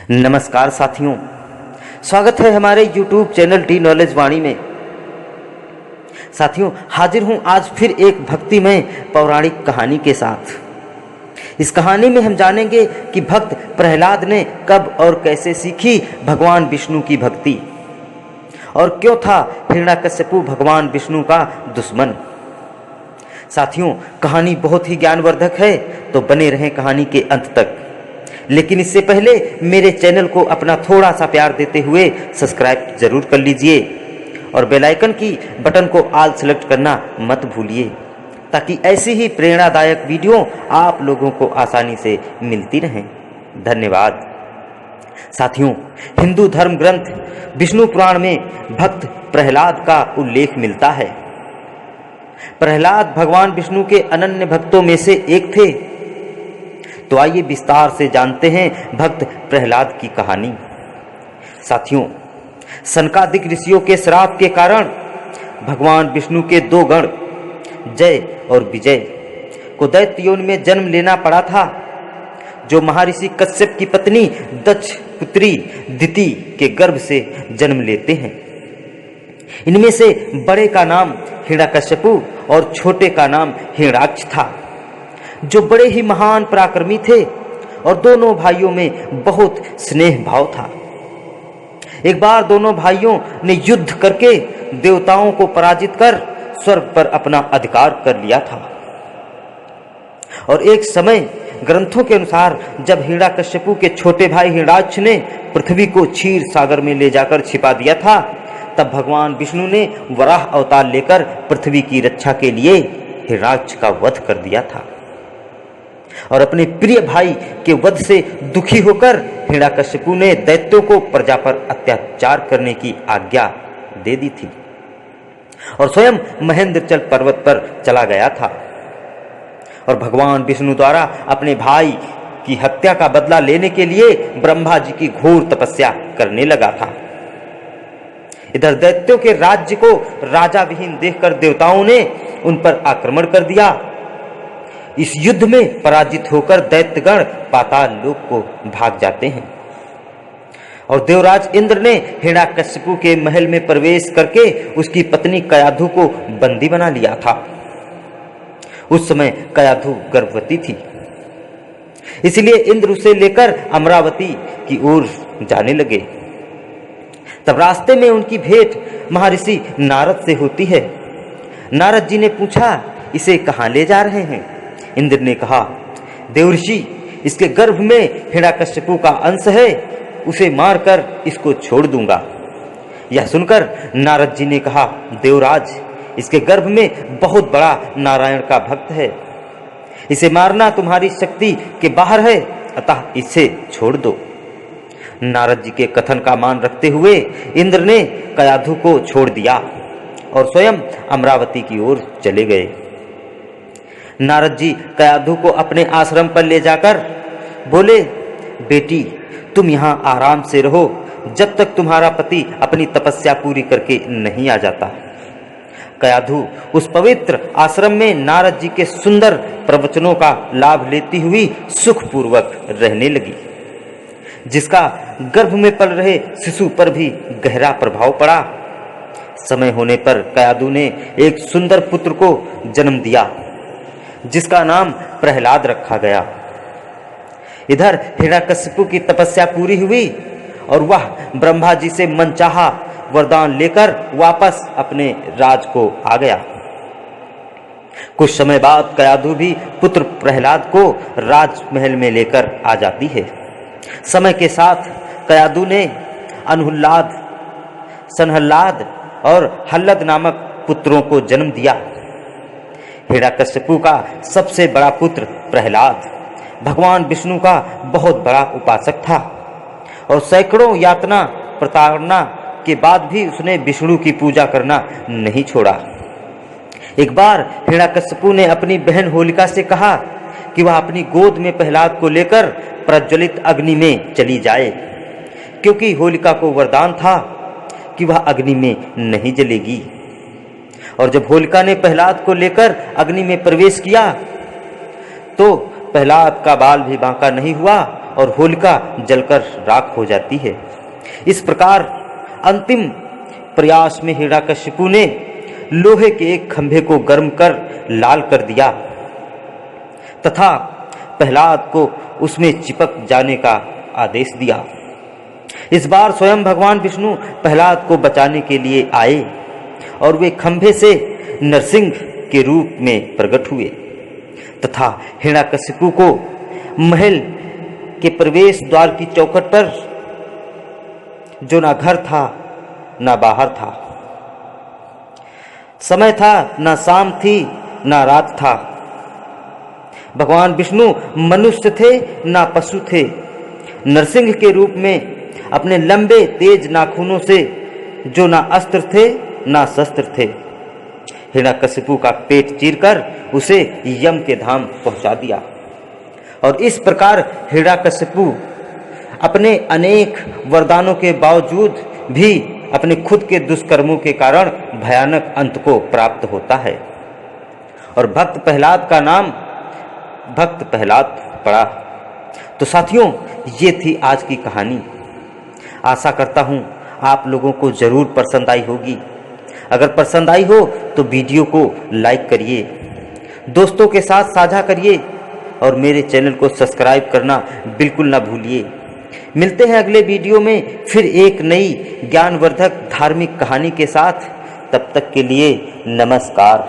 नमस्कार साथियों, स्वागत है हमारे YouTube चैनल टी नॉलेज वाणी में। साथियों, हाजिर हूं आज फिर एक भक्तिमय पौराणिक कहानी के साथ। इस कहानी में हम जानेंगे कि भक्त प्रहलाद ने कब और कैसे सीखी भगवान विष्णु की भक्ति और क्यों था हिरण्यकश्यपु भगवान विष्णु का दुश्मन। साथियों, कहानी बहुत ही ज्ञानवर्धक है, तो बने रहें कहानी के अंत तक। लेकिन इससे पहले मेरे चैनल को अपना थोड़ा सा प्यार देते हुए सब्सक्राइब जरूर कर लीजिए और बेल आइकन की बटन को ऑल सेलेक्ट करना मत भूलिए, ताकि ऐसी ही प्रेरणादायक वीडियो आप लोगों को आसानी से मिलती रहें। धन्यवाद। साथियों, हिंदू धर्म ग्रंथ विष्णु पुराण में भक्त प्रहलाद का उल्लेख मिलता है। प्रहलाद भगवान विष्णु के अनन्य भक्तों में से एक थे। तो आइए विस्तार से जानते हैं भक्त प्रहलाद की कहानी। साथियों, सनकादिक ऋषियों के श्राप के कारण भगवान विष्णु के दो गण जय और विजय को दैत्य योनि में जन्म लेना पड़ा था, जो महर्षि कश्यप की पत्नी दक्ष पुत्री दिति के गर्भ से जन्म लेते हैं। इनमें से बड़े का नाम हिरण्यकश्यपु और छोटे का नाम हिरण्याक्ष था, जो बड़े ही महान पराक्रमी थे और दोनों भाइयों में बहुत स्नेह भाव था। एक बार दोनों भाइयों ने युद्ध करके देवताओं को पराजित कर स्वर्ग पर अपना अधिकार कर लिया था। और एक समय ग्रंथों के अनुसार जब हिरण्यकश्यपु के छोटे भाई हिरण्याक्ष ने पृथ्वी को क्षीर सागर में ले जाकर छिपा दिया था, तब भगवान विष्णु ने वराह अवतार लेकर पृथ्वी की रक्षा के लिए हिरण्याक्ष का वध कर दिया था। और अपने प्रिय भाई के वध से दुखी होकर हिरण्यकश्यपु ने दैत्यों को प्रजा पर अत्याचार करने की आज्ञा दे दी थी और स्वयं महेंद्रचल पर्वत पर चला गया था और भगवान विष्णु द्वारा अपने भाई की हत्या का बदला लेने के लिए ब्रह्मा जी की घोर तपस्या करने लगा था। इधर दैत्यों के राज्य को राजा विहीन देखकर देवताओं ने उन पर आक्रमण कर दिया। इस युद्ध में पराजित होकर दैत्यगण पाताल लोक को भाग जाते हैं और देवराज इंद्र ने हिरण्यकश्यपु के महल में प्रवेश करके उसकी पत्नी कयाधु को बंदी बना लिया था। उस समय कयाधु गर्भवती थी, इसलिए इंद्र उसे लेकर अमरावती की ओर जाने लगे। तब रास्ते में उनकी भेंट महर्षि नारद से होती है। नारद जी ने पूछा, इसे कहाँ ले जा रहे हैं? इंद्र ने कहा, देवर्षि, इसके गर्भ में हिरण्यकश्यपु का अंश है, उसे मारकर इसको छोड़ दूंगा। यह सुनकर नारद जी ने कहा, देवराज, इसके गर्भ में बहुत बड़ा नारायण का भक्त है, इसे मारना तुम्हारी शक्ति के बाहर है, अतः इसे छोड़ दो। नारद जी के कथन का मान रखते हुए इंद्र ने कयाधु को छोड़ दिया और स्वयं अमरावती की ओर चले गए। नारद जी कयाधु को अपने आश्रम पर ले जाकर बोले, बेटी, तुम यहाँ आराम से रहो जब तक तुम्हारा पति अपनी तपस्या पूरी करके नहीं आ जाता। कयाधु उस पवित्र आश्रम में नारद जी के सुंदर प्रवचनों का लाभ लेती हुई सुखपूर्वक रहने लगी, जिसका गर्भ में पल रहे शिशु पर भी गहरा प्रभाव पड़ा। समय होने पर कयाधु ने एक सुंदर पुत्र को जन्म दिया, जिसका नाम प्रहलाद रखा गया। इधर हिरण्यकश्यपु की तपस्या पूरी हुई और वह ब्रह्मा जी से मनचाहा वरदान लेकर वापस अपने राज को आ गया। कुछ समय बाद कयाधु भी पुत्र प्रहलाद को राजमहल में लेकर आ जाती है। समय के साथ कयाधु ने अनुल्लाद, सनहल्लाद और हल्लद नामक पुत्रों को जन्म दिया। हिरण्यकश्यपु का सबसे बड़ा पुत्र प्रहलाद भगवान विष्णु का बहुत बड़ा उपासक था और सैकड़ों यातना प्रताड़ना के बाद भी उसने विष्णु की पूजा करना नहीं छोड़ा। एक बार हिरण्यकश्यपु ने अपनी बहन होलिका से कहा कि वह अपनी गोद में प्रहलाद को लेकर प्रज्वलित अग्नि में चली जाए, क्योंकि होलिका को वरदान था कि वह अग्नि में नहीं जलेगी। और जब होलिका ने प्रहलाद को लेकर अग्नि में प्रवेश किया तो प्रहलाद का बाल भी बांका नहीं हुआ और होलिका जलकर राख हो जाती है। इस प्रकार अंतिम प्रयास में हिरण्यकशिपु ने लोहे के एक खंभे को गर्म कर लाल कर दिया तथा प्रहलाद को उसमें चिपक जाने का आदेश दिया। इस बार स्वयं भगवान विष्णु प्रहलाद को बचाने के लिए आए और वे खंभे से नरसिंह के रूप में प्रकट हुए तथा हिरण्यकशिपु को महल के प्रवेश द्वार की चौखट पर, जो ना घर था ना बाहर था, समय था ना शाम थी ना रात था, भगवान विष्णु मनुष्य थे ना पशु थे, नरसिंह के रूप में अपने लंबे तेज नाखूनों से, जो ना अस्त्र थे ना शस्त्र थे, हिरण्यकशिपु का पेट चीरकर उसे यम के धाम पहुंचा दिया। और इस प्रकार हिरण्यकशिपु अपने अनेक वरदानों के बावजूद भी अपने खुद के दुष्कर्मों के कारण भयानक अंत को प्राप्त होता है और भक्त प्रहलाद का नाम भक्त प्रहलाद पड़ा। तो साथियों, ये थी आज की कहानी। आशा करता हूँ आप लोगों को जरूर पसंद आई होगी। अगर पसंद आई हो तो वीडियो को लाइक करिए, दोस्तों के साथ साझा करिए और मेरे चैनल को सब्सक्राइब करना बिल्कुल ना भूलिए। मिलते हैं अगले वीडियो में फिर एक नई ज्ञानवर्धक धार्मिक कहानी के साथ। तब तक के लिए नमस्कार।